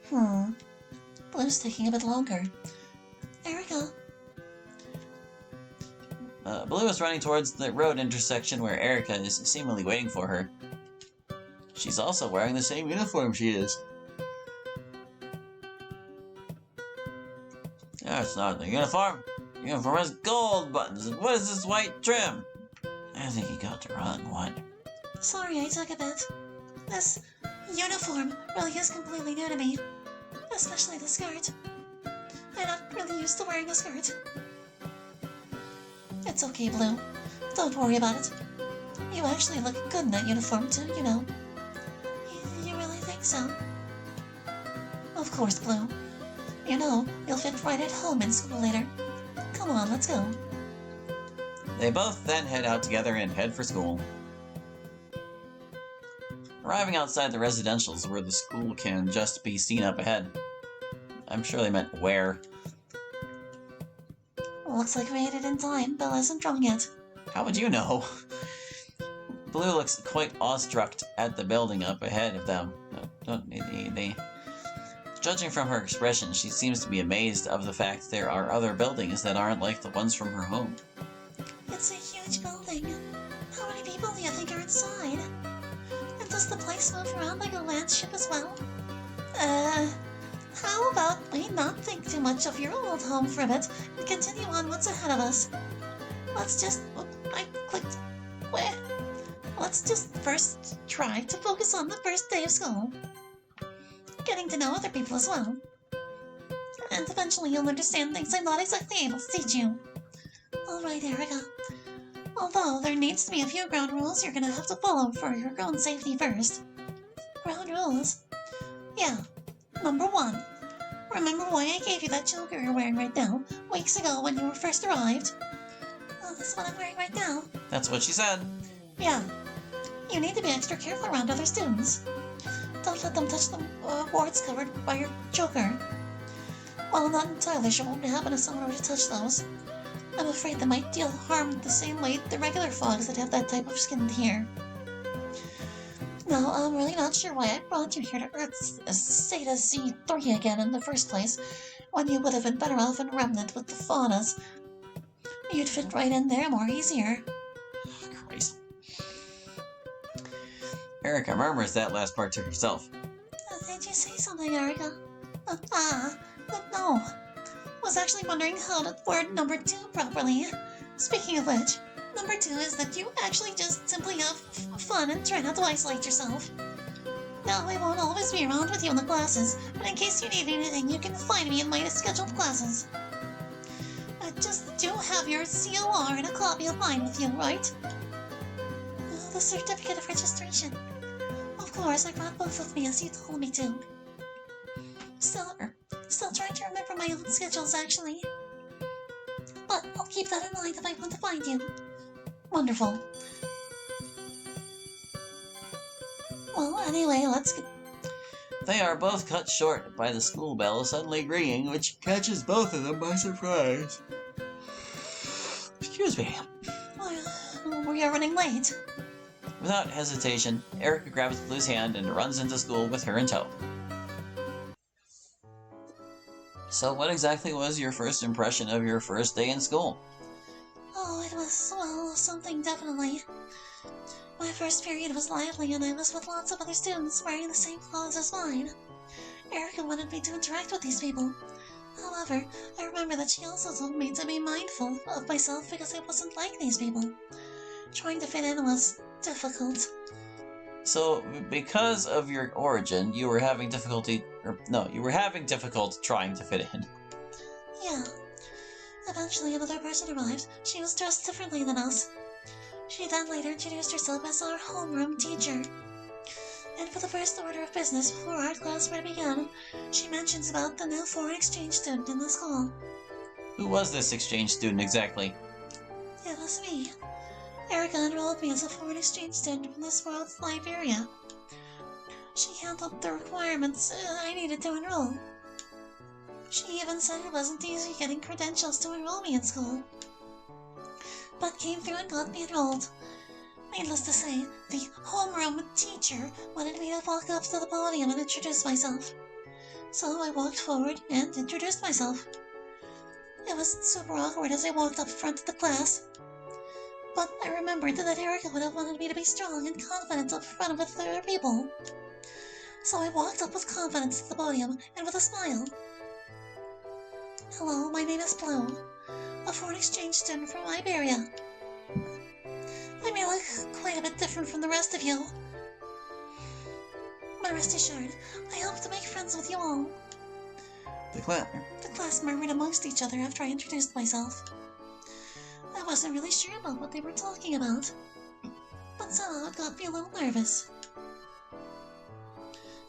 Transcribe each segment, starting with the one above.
Blue's taking a bit longer. Erica. Blue is running towards the road intersection where Erica is seemingly waiting for her. She's also wearing the same uniform she is. That's not the uniform. The uniform has gold buttons, and what is this white trim? I think you got the wrong one. Sorry, I took a bit. This uniform really is completely new to me. Especially the skirt. I'm not really used to wearing a skirt. It's okay, Blue. Don't worry about it. You actually look good in that uniform too, you know. You really think so? Of course, Blue. You know, you'll fit right at home in school later. Come on, let's go. They both then head out together and head for school. Arriving outside the residentials where the school can just be seen up ahead. I'm sure they meant where. Looks like we made it in time. Bella isn't drunk yet. How would you know? Blue looks quite awestruck at the building up ahead of them. Judging from her expression, she seems to be amazed of the fact there are other buildings that aren't like the ones from her home. It's a huge building. How many people do you think are inside? And does the place move around like a land ship as well? How about we not think too much of your old home for a bit and continue on what's ahead of us? Let's just... I clicked... Where? Let's just first try to focus on the first day of school. Getting to know other people as well. And eventually you'll understand things I'm not exactly able to teach you. Alright, Erica. Although there needs to be a few ground rules you're gonna have to follow for your own safety first. Ground rules? Yeah. Number 1. Remember why I gave you that choker you're wearing right now, weeks ago when you first arrived? Well, this is what I'm wearing right now. That's what she said. Yeah. You need to be extra careful around other students. Don't let them touch the boards covered by your choker. Well, I'm not entirely sure what would happen if someone were to touch those. I'm afraid they might deal harm the same way the regular frogs that have that type of skin here. No, I'm really not sure why I brought you here to Earth's Zeta Z3 again in the first place, when you would have been better off in Remnant with the faunas. You'd fit right in there more easier. Christ. Erica murmurs that last part to herself. Did you say something, Erica? No. Was actually wondering how to word number 2 properly. Speaking of which, number 2 is that you actually just simply have fun and try not to isolate yourself. No, I won't always be around with you in the classes, but in case you need anything, you can find me in my scheduled classes. Just do have your COR and a copy of mine with you, right? The certificate of registration. Of course, I brought both with me as you told me to. Still trying to remember my own schedules, actually. But I'll keep that in mind if I want to find you. Wonderful. Well, anyway, let's get... They are both cut short by the school bell suddenly ringing, which catches both of them by surprise. Excuse me. We are running late. Without hesitation, Erica grabs Blue's hand and runs into school with her in tow. So what exactly was your first impression of your first day in school? Oh, it was, well, something definitely. My first period was lively and I was with lots of other students wearing the same clothes as mine. Erica wanted me to interact with these people. However, I remember that she also told me to be mindful of myself because I wasn't like these people. Trying to fit in was difficult. So, because of your origin, you were having difficulty trying to fit in. Yeah. Eventually another person arrived. She was dressed differently than us. She then later introduced herself as our homeroom teacher. And for the first order of business before art class began, she mentions about the new foreign exchange student in the school. Who was this exchange student exactly? It was me. Erica enrolled me as a foreign exchange student from this world's Liberia. She handled the requirements I needed to enroll. She even said it wasn't easy getting credentials to enroll me in school, but came through and got me enrolled. Needless to say, the homeroom teacher wanted me to walk up to the podium and introduce myself. So I walked forward and introduced myself. It was super awkward as I walked up front of the class, but I remembered that Erica would have wanted me to be strong and confident up front with other people. So I walked up with confidence to the podium and with a smile. Hello, my name is Blue, a foreign exchange student from Iberia. I may look quite a bit different from the rest of you, but rest assured, I hope to make friends with you all. The class murmured amongst each other after I introduced myself. I wasn't really sure about what they were talking about, but somehow it got me a little nervous.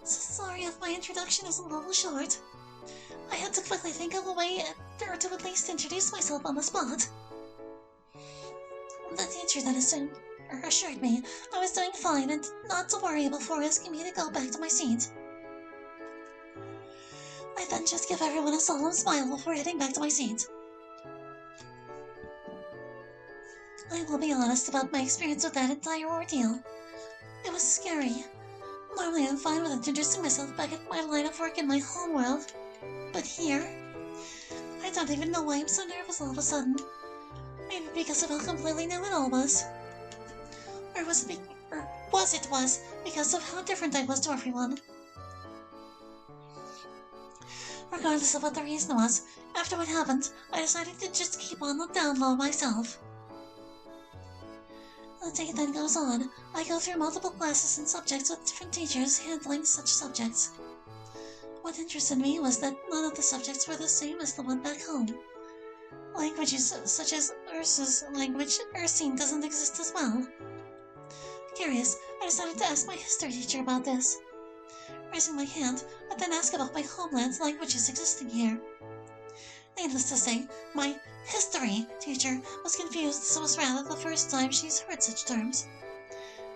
So sorry if my introduction is a little short. I had to quickly think of a way or to at least introduce myself on the spot. The teacher then assured me I was doing fine and not to worry before asking me to go back to my seat. I then just give everyone a solemn smile before heading back to my seat. I will be honest about my experience with that entire ordeal. It was scary. Normally I'm fine with introducing myself back at my line of work in my home world, but here, I don't even know why I'm so nervous all of a sudden. Maybe because of how completely new it all was. Or was it because of how different I was to everyone. Regardless of what the reason was, after what happened, I decided to just keep on the down low myself. The day then goes on. I go through multiple classes and subjects with different teachers handling such subjects. What interested me was that none of the subjects were the same as the one back home. Languages such as Ursa's language, Ursine, doesn't exist as well. Curious, I decided to ask my history teacher about this. Raising my hand, I then asked about my homeland's languages existing here. Needless to say, my history teacher was confused, so it was rather the first time she's heard such terms.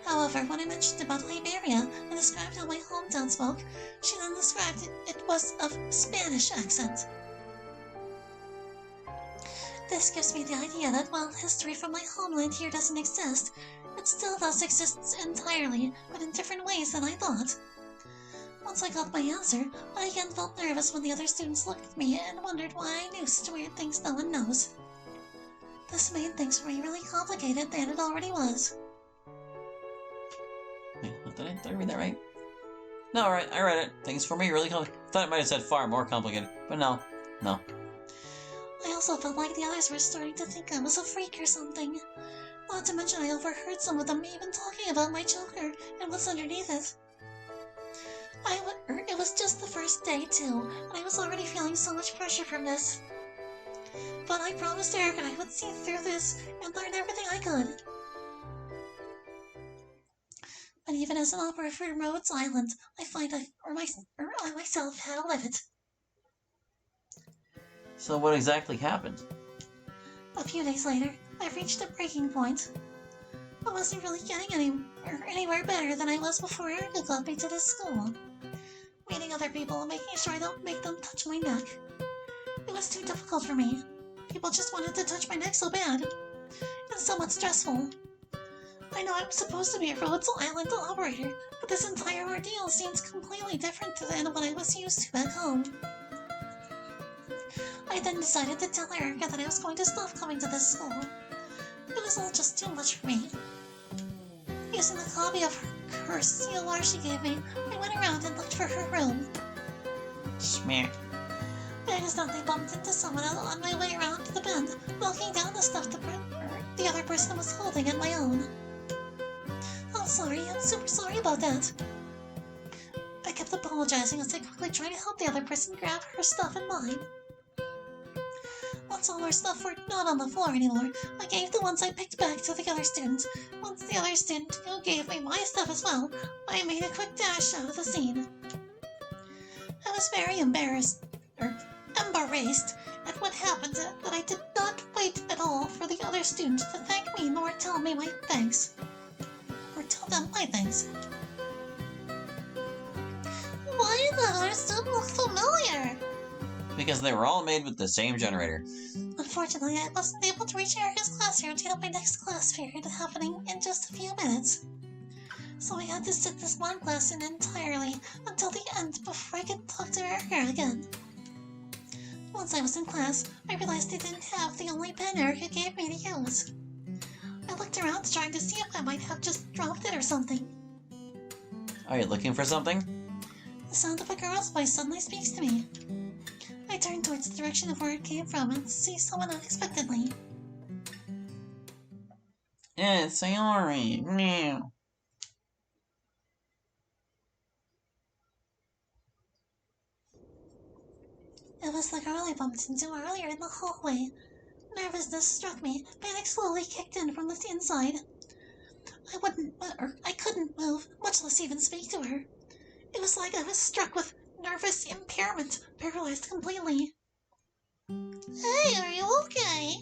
However, when I mentioned about Liberia and described how my hometown spoke, she then described it was of Spanish accent. This gives me the idea that while history from my homeland here doesn't exist, it still thus exists entirely, but in different ways than I thought. Once I got my answer, I again felt nervous when the other students looked at me and wondered why I knew such weird things no one knows. This made things for me really complicated than it already was. Wait, did I read that right? No, alright, I read it. Things for me really complicated. Thought it might have said far more complicated, but no. I also felt like the others were starting to think I was a freak or something. Not to mention I overheard some of them even talking about my choker and what's underneath it. It was just the first day, too, and I was already feeling so much pressure from this. But I promised Eric I would see through this and learn everything I could. But even as an opera from Rhodes Island, I find I myself had to live it. So what exactly happened? A few days later, I reached a breaking point. I wasn't really getting anywhere better than I was before Erica got me to this school. Meeting other people and making sure I don't make them touch my neck. It was too difficult for me. People just wanted to touch my neck so bad. It's somewhat stressful. I know I'm supposed to be a Rhodes Island operator, but this entire ordeal seems completely different than what I was used to back home. I then decided to tell Erica that I was going to stop coming to this school. It was all just too much for me. Using the copy of her COR she gave me, I went around and looked for her room. Smear. I accidentally bumped into someone on my way around to the bend, knocking down the stuff the other person was holding and my own. I'm sorry, I'm super sorry about that. I kept apologizing as I quickly tried to help the other person grab her stuff and mine. Once all our stuff were not on the floor anymore, I gave the ones I picked back to the other student. Once the other student who gave me my stuff as well, I made a quick dash out of the scene. I was very embarrassed at what happened, that I did not wait at all for the other student to thank me nor tell me my thanks. Or tell them my thanks. Why did the other student look familiar? Because they were all made with the same generator. Unfortunately, I wasn't able to reach Erica's classroom to get my next class period happening in just a few minutes. so I had to sit this one class in entirely until the end before I could talk to Erica again. Once I was in class, I realized I didn't have the only pen Erica gave me to use. I looked around trying to see if I might have just dropped it or something. Are you looking for something? The sound of a girl's voice suddenly speaks to me. I turn towards the direction of where it came from and see someone unexpectedly. It's Sayori. Meow. It was the girl I bumped into earlier in the hallway. Nervousness struck me. Panic slowly kicked in from the inside. I couldn't move, much less even speak to her. It was like I was struck with nervous impairment, paralyzed completely. Hey, are you okay?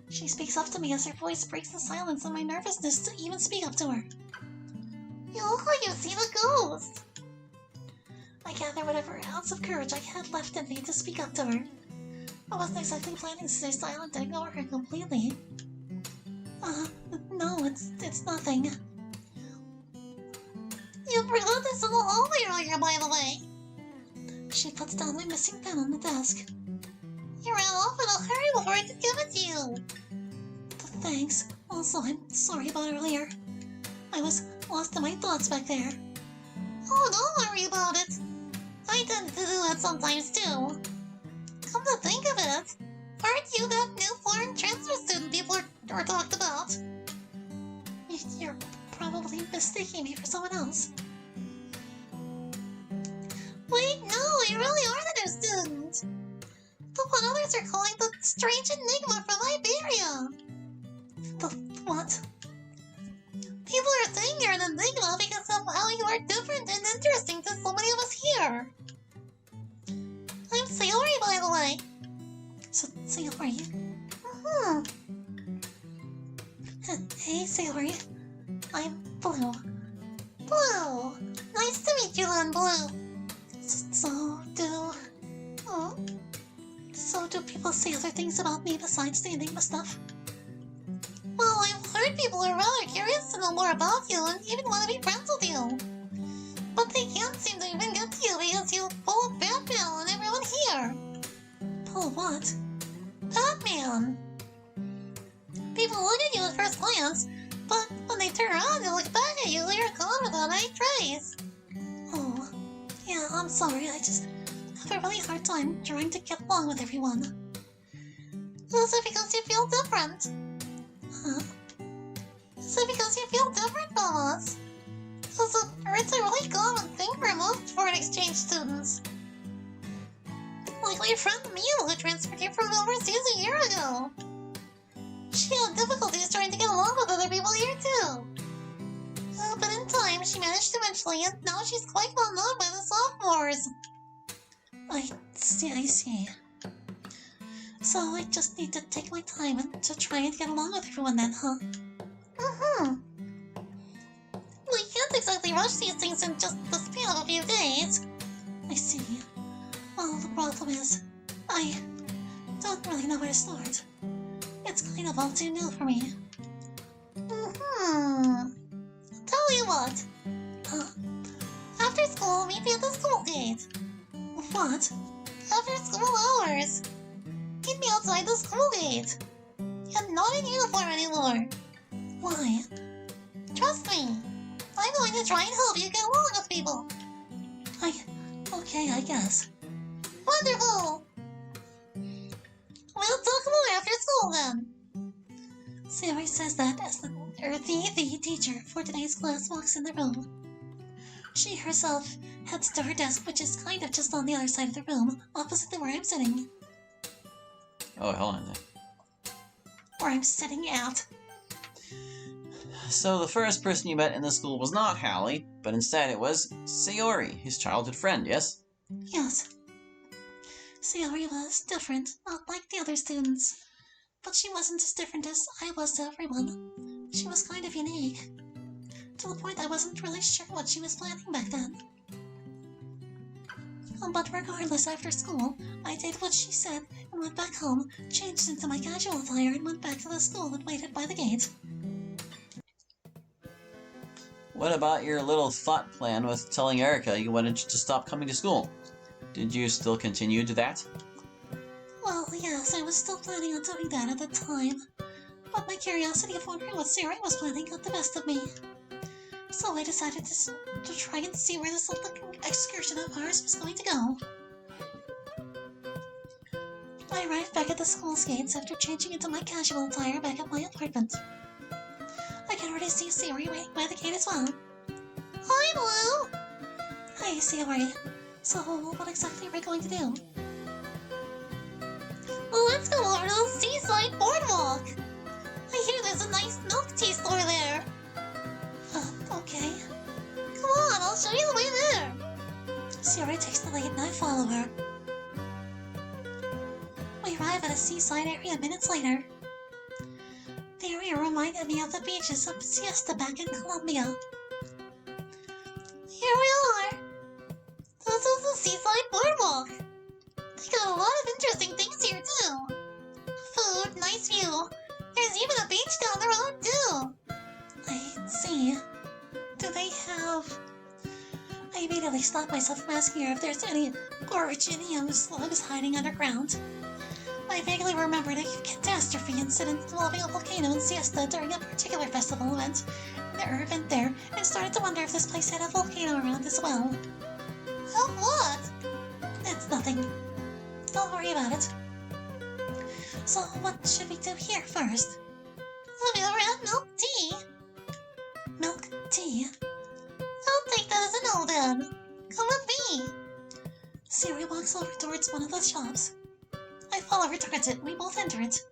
She speaks up to me as her voice breaks the silence and my nervousness to even speak up to her. You look like you've seen a ghost. I gathered whatever ounce of courage I had left in me to speak up to her. I wasn't exactly planning to stay silent and ignore her completely. No, it's nothing. You forgot this in the hallway earlier, by the way. She puts down my missing pen on the desk. You ran off in a hurry before I could give it to you. Thanks. Also, I'm sorry about earlier. I was lost in my thoughts back there. Oh, don't worry about it. I tend to do that sometimes too. Come to think of it, aren't you that new foreign transfer student people are talked about? You're probably mistaking me for someone else. Wait, no, you really are the new student. The one others are calling the strange enigma from Iberia. The what? People are saying you're an enigma because of how you are different and interesting to so many of us here. I'm Sayori, by the way. Sayori? Hey, Sayori. I'm Blue. Blue! Nice to meet you then, Blue. So do people say other things about me besides the enigma stuff? Well, I've heard people are rather curious to know more about you and even want to be friends with you. But they can't seem to even get to you because you pull a Batman and everyone here. Pull what? Batman! People look at you at first glance, but when they turn around and look back at you, you're gone without any trace. Oh, yeah, I'm sorry, I just have a really hard time trying to get along with everyone. Is it because you feel different? Huh? Is it because you feel different from us? It's a really common thing for most foreign exchange students. Like my friend Mia, who transferred here from overseas a year ago. She had difficulties trying to get along with other people here too. But in time, she managed eventually, and now she's quite well known by the sophomores. I see. So I just need to take my time and to try and get along with everyone then, huh? We can't exactly rush these things in just the span of a few days. I see. Well, the problem is, I don't really know where to start. It's kind of all too new for me. Tell you what. After school, meet me at the school gate. What? After school hours. Meet me outside the school gate. I'm not in uniform anymore. Why? Trust me. I'm going to try and help you get along with people. Okay, I guess. Wonderful! We'll talk more after school then. Sayori says that as the teacher for today's class walks in the room. She herself heads to her desk, which is kind of just on the other side of the room, opposite to where I'm sitting. Oh, hold on a sec. Where I'm sitting at. So the first person you met in the school was not Hallie, but instead it was Sayori, his childhood friend, yes? Yes. Sayori was different, not like the other students. But she wasn't as different as I was to everyone. She was kind of unique. To the point I wasn't really sure what she was planning back then. But regardless, after school, I did what she said and went back home, changed into my casual attire, and went back to the school that waited by the gate. What about your little thought plan with telling Erica you wanted to stop coming to school? Did you still continue to that? Well, yes, I was still planning on doing that at the time. But my curiosity of wondering what Sarah was planning got the best of me. So I decided to try and see where this little excursion of ours was going to go. I arrived back at the school's gates after changing into my casual attire back at my apartment. I can already see Siri waiting by the gate as well. Hi, Blue! Hi, Siri. So, what exactly are we going to do? Well, let's go over to the seaside boardwalk! I hear there's a nice milk tea store there. Okay. Come on, I'll show you the way there. Siri takes the lead and I follow her. We arrive at a seaside area minutes later. The area reminded me of the beaches of Siesta back in Colombia. Here we are. This is the seaside boardwalk. They got a lot of interesting things here too. Food, nice view. There's even a beach down the road too. I see. Do they have... I immediately stopped myself from asking her if there's any Gorginium slugs hiding underground. I vaguely remembered a catastrophe incident involving a volcano in Siesta during a particular festival event in the event there, and started to wonder if this place had a volcano around as well. Oh, what? It's nothing. Don't worry about it. So, what should we do here first? We'll have milk tea. Milk tea? I'll take that as a no then. Come with me. Siri walks over towards one of the shops. I follow her towards it, and we both enter it.